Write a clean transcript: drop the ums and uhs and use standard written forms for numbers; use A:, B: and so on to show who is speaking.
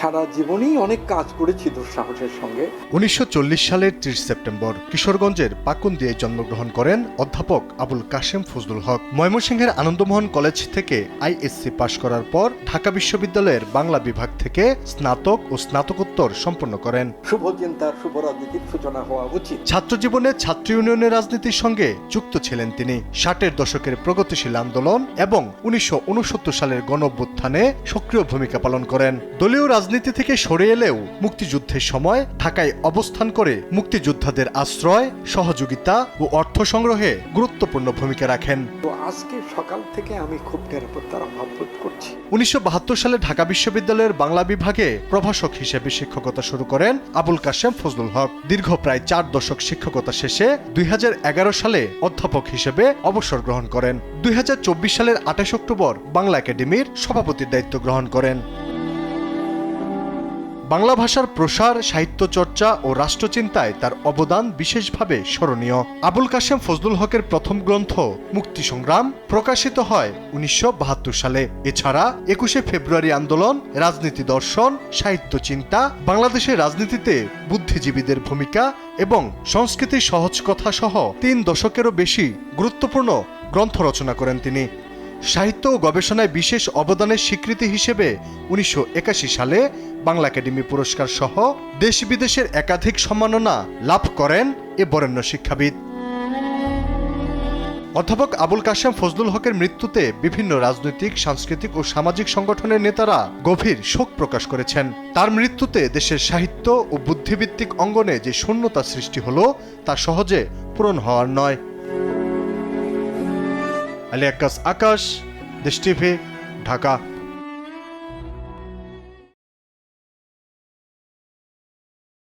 A: সারা জীবনই অনেক কাজ করেছি দুঃসাহসের সঙ্গে।
B: 1940 সালের 30 সেপ্টেম্বর কিশোরগঞ্জের পাকুন্দিয়ায় জন্মগ্রহণ করেন অধ্যাপক আবুল কাশেম ফজলুল হক। ময়মনসিংহের আনন্দমোহন কলেজ থেকে আইএসসি পাশ করার পর ঢাকা বিশ্ববিদ্যালয়ের বাংলা বিভাগ থেকে স্নাতক ও স্নাতকোত্তর সম্পন্ন করেন।
A: শুভ চিন্তার শুভ রাজনীতির সূচনা হওয়া উচিত।
B: ছাত্র জীবনে ছাত্র ইউনিয়নের রাজনীতির সঙ্গে যুক্ত ছিলেন তিনি। 60-এর দশকের প্রগতিশীল আন্দোলন এবং 1969 সালের গণঅভ্যুত্থানে সক্রিয় ভূমিকা পালন করেন। দলীয় রাজনীতি থেকে সরে এলেও মুক্তিযুদ্ধের সময় ঢাকায় অবস্থান করে মুক্তিযোদ্ধাদের আশ্রয়, সহযোগিতা ও অর্থ সংগ্রহে গুরুত্বপূর্ণ ভূমিকা রাখেন।
A: তো আজকে সকাল থেকে আমি খুব নিরাপত্তার অভাব বোধ করছি।
B: 1972 সালে ঢাকা বিশ্ববিদ্যালয়ের বাংলা বিভাগে প্রভাষক হিসেবে শিক্ষকতা শুরু করেন আবুল কাশেম ফজলুল হক। দীর্ঘ প্রায় 4 দশক শিক্ষকতা শেষে 2011 সালে অধ্যাপক হিসেবে অবসর গ্রহণ করেন। 2024 সালের 28 অক্টোবর বাংলা একাডেমির সভাপতির দায়িত্ব গ্রহণ করেন। বাংলা ভাষার প্রসার, সাহিত্য চর্চা ও রাষ্ট্রচিন্তায় তার অবদান বিশেষভাবে স্মরণীয়। আবুল কাশেম ফজলুল হকের প্রথম গ্রন্থ মুক্তি সংগ্রাম প্রকাশিত হয় 1972 সালে। এছাড়া 21শে ফেব্রুয়ারি আন্দোলন, রাজনীতি দর্শন, সাহিত্য চিন্তা, বাংলাদেশের রাজনীতিতে বুদ্ধিজীবীদের ভূমিকা এবং সংস্কৃতির সহজ কথা সহ 3 দশকেরও বেশি গুরুত্বপূর্ণ গ্রন্থ রচনা করেন তিনি। সাহিত্য ও গবেষণায় বিশেষ অবদানের স্বীকৃতি হিসেবে 1981 সালে বাংলা একাডেমি পুরস্কার সহ দেশ বিদেশের একাধিক সম্মাননা লাভ করেন এ বরেণ্য শিক্ষাবিদ। অধ্যাপক আবুল কাশেম ফজলুল হকের মৃত্যুতে বিভিন্ন রাজনৈতিক, সাংস্কৃতিক ও সামাজিক সংগঠনের নেতারা গভীর শোক প্রকাশ করেছেন। তার মৃত্যুতে দেশের সাহিত্য ও বুদ্ধিভিত্তিক অঙ্গনে যে শূন্যতা সৃষ্টি হলো তা সহজে পূরণ হওয়ার নয়। আলী আক্কাস আকাশ, দেশ টিভি, ঢাকা।